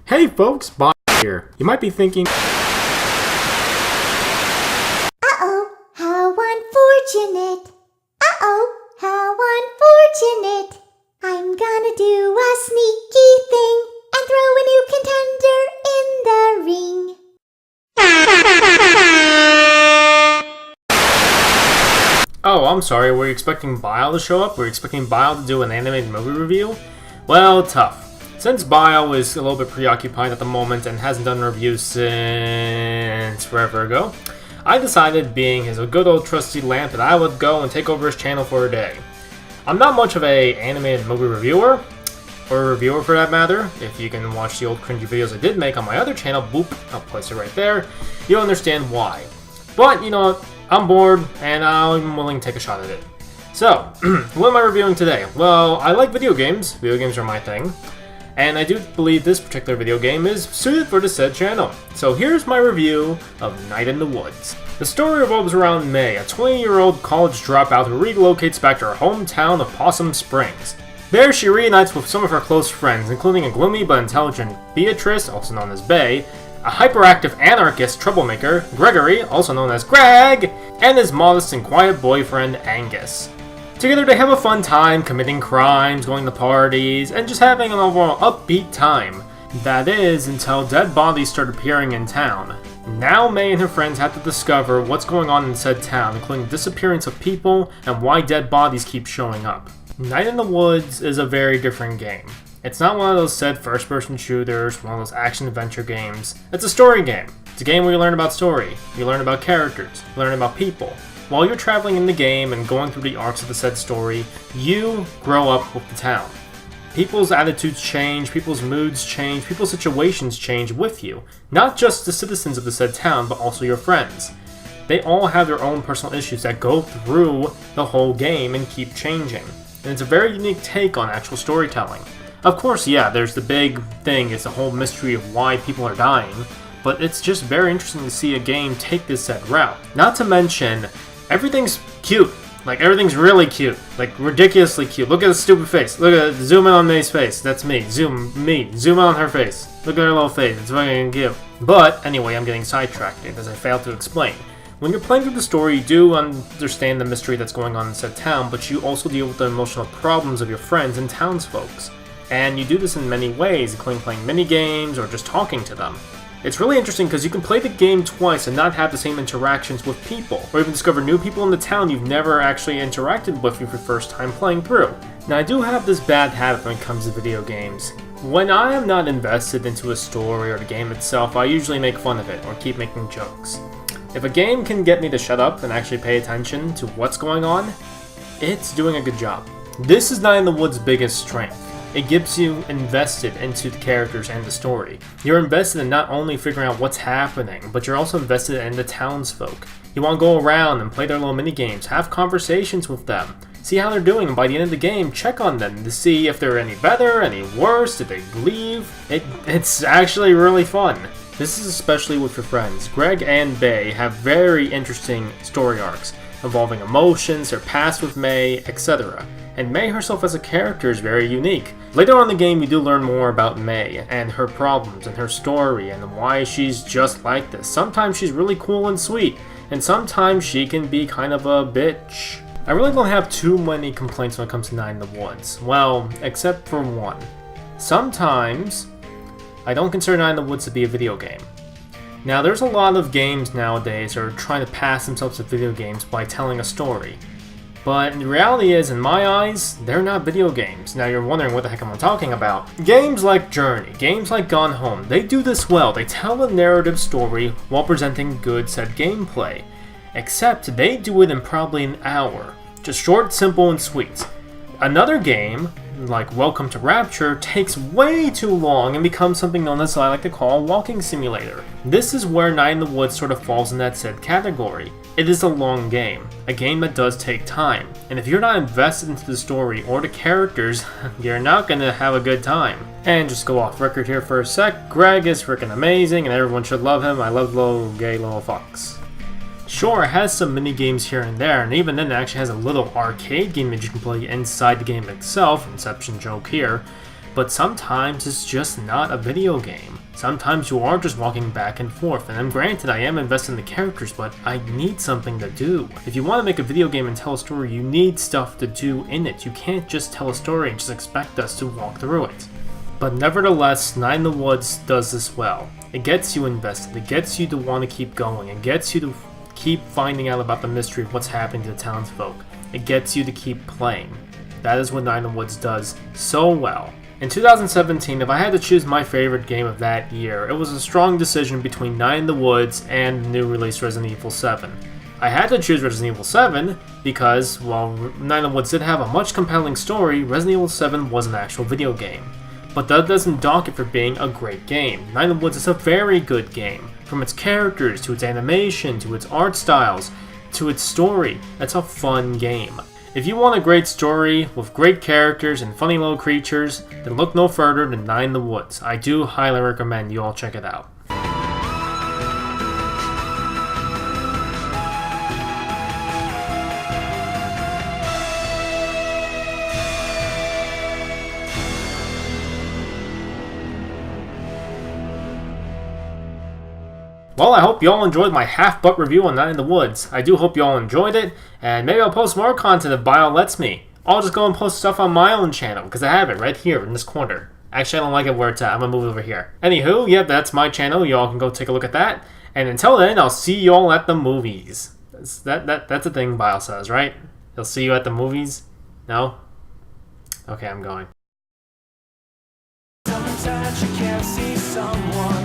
Hey folks, Bob here. You might be thinking, uh-oh, how unfortunate. Uh-oh, how unfortunate. I'm gonna do a sneaky thing and throw a new contender in the ring. oh, I'm sorry, were you expecting Bile to show up? Were you expecting Bile to do an animated movie review? Well, tough. Since Bile is a little bit preoccupied at the moment and hasn't done a review since forever ago, I decided, being his good old trusty lamp, that I would go and take over his channel for a day. I'm not much of a animated movie reviewer, or a reviewer for that matter. If you can watch the old cringy videos I did make on my other channel, boop, I'll place it right there, you'll understand why. But, you know, I'm bored, and I'm willing to take a shot at it. So, what am I reviewing today? Well, I like video games. Video games are my thing. And I do believe this particular video game is suited for the said channel. So here's my review of Night in the Woods. The story revolves around May, a 20-year-old college dropout who relocates back to her hometown of Possum Springs. There she reunites with some of her close friends, including a gloomy but intelligent Beatrice, also known as Bay, a hyperactive anarchist troublemaker, Gregory, also known as Greg, and his modest and quiet boyfriend, Angus. Together they have a fun time committing crimes, going to parties, and just having an overall upbeat time. That is, until dead bodies start appearing in town. Now May and her friends have to discover what's going on in said town, including the disappearance of people and why dead bodies keep showing up. Night in the Woods is a very different game. It's not one of those said first-person shooters, one of those action-adventure games. It's a story game. It's a game where you learn about story, you learn about characters, you learn about people. While you're traveling in the game and going through the arcs of the said story, you grow up with the town. People's attitudes change, people's moods change, people's situations change with you. Not just the citizens of the said town, but also your friends. They all have their own personal issues that go through the whole game and keep changing. And it's a very unique take on actual storytelling. Of course, yeah, there's the big thing, it's the whole mystery of why people are dying, but it's just very interesting to see a game take this said route. Not to mention, everything's cute. Like, everything's really cute. Like, ridiculously cute. Look at the stupid face. Look at it. Zoom in on May's face. That's me. Zoom in on her face. Look at her little face. It's fucking cute. But, anyway, I'm getting sidetracked as I failed to explain. When you're playing through the story, you do understand the mystery that's going on in said town, but you also deal with the emotional problems of your friends and townsfolks. And you do this in many ways, including playing mini-games or just talking to them. It's really interesting because you can play the game twice and not have the same interactions with people, or even discover new people in the town you've never actually interacted with for your first time playing through. Now, I do have this bad habit when it comes to video games. When I am not invested into a story or the game itself, I usually make fun of it or keep making jokes. If a game can get me to shut up and actually pay attention to what's going on, it's doing a good job. This is Night in the Woods' biggest strength. It gets you invested into the characters and the story. You're invested in not only figuring out what's happening, but you're also invested in the townsfolk. You want to go around and play their little mini-games, have conversations with them, see how they're doing, and by the end of the game, check on them to see if they're any better, any worse, did they leave? It's actually really fun. This is especially with your friends. Greg and Bay have very interesting story arcs, involving emotions, their past with May, etc. And May herself as a character is very unique. Later on in the game, you do learn more about May and her problems and her story and why she's just like this. Sometimes she's really cool and sweet, and sometimes she can be kind of a bitch. I really don't have too many complaints when it comes to Night in the Woods. Well, except for one. Sometimes, I don't consider Night in the Woods to be a video game. Now, there's a lot of games nowadays that are trying to pass themselves as video games by telling a story. But the reality is, in my eyes, they're not video games. Now you're wondering what the heck am I talking about. Games like Journey, games like Gone Home, they do this well. They tell a narrative story while presenting good said gameplay. Except they do it in probably an hour. Just short, simple, and sweet. Another game, like Welcome to Rapture, takes way too long and becomes something known as I like to call a walking simulator. This is where Night in the Woods sort of falls in that said category. It is a long game, a game that does take time, and if you're not invested into the story or the characters, you're not gonna have a good time. And just go off record here for a sec, Greg is freaking amazing and everyone should love him. I love little gay little fox. Sure, it has some mini games here and there, and even then it actually has a little arcade game that you can play inside the game itself, Inception joke here, but sometimes it's just not a video game. Sometimes you are just walking back and forth, and granted I am invested in the characters, but I need something to do. If you want to make a video game and tell a story, you need stuff to do in it. You can't just tell a story and just expect us to walk through it. But nevertheless, Night in the Woods does this well. It gets you invested, it gets you to want to keep going, it gets you to keep finding out about the mystery of what's happening to the townsfolk. It gets you to keep playing. That is what Night in the Woods does so well. In 2017, if I had to choose my favorite game of that year, it was a strong decision between Night in the Woods and the new release Resident Evil 7. I had to choose Resident Evil 7 because, while Night in the Woods did have a much compelling story, Resident Evil 7 was an actual video game. But that doesn't dock it for being a great game. Night in the Woods is a very good game. From its characters, to its animation, to its art styles, to its story, it's a fun game. If you want a great story with great characters and funny little creatures, then look no further than Night in the Woods. I do highly recommend you all check it out. Well, I hope you all enjoyed my half-butt review on Night in the Woods. I do hope you all enjoyed it, and maybe I'll post more content if Bio lets me. I'll just go and post stuff on my own channel, because I have it right here in this corner. Actually, I don't like it where it's at. I'm going to move it over here. Anywho, yeah, that's my channel. You all can go take a look at that. And until then, I'll see you all at the movies. That's a thing Bio says, right? He'll see you at the movies? No? Okay, I'm going. Sometimes you can't see someone.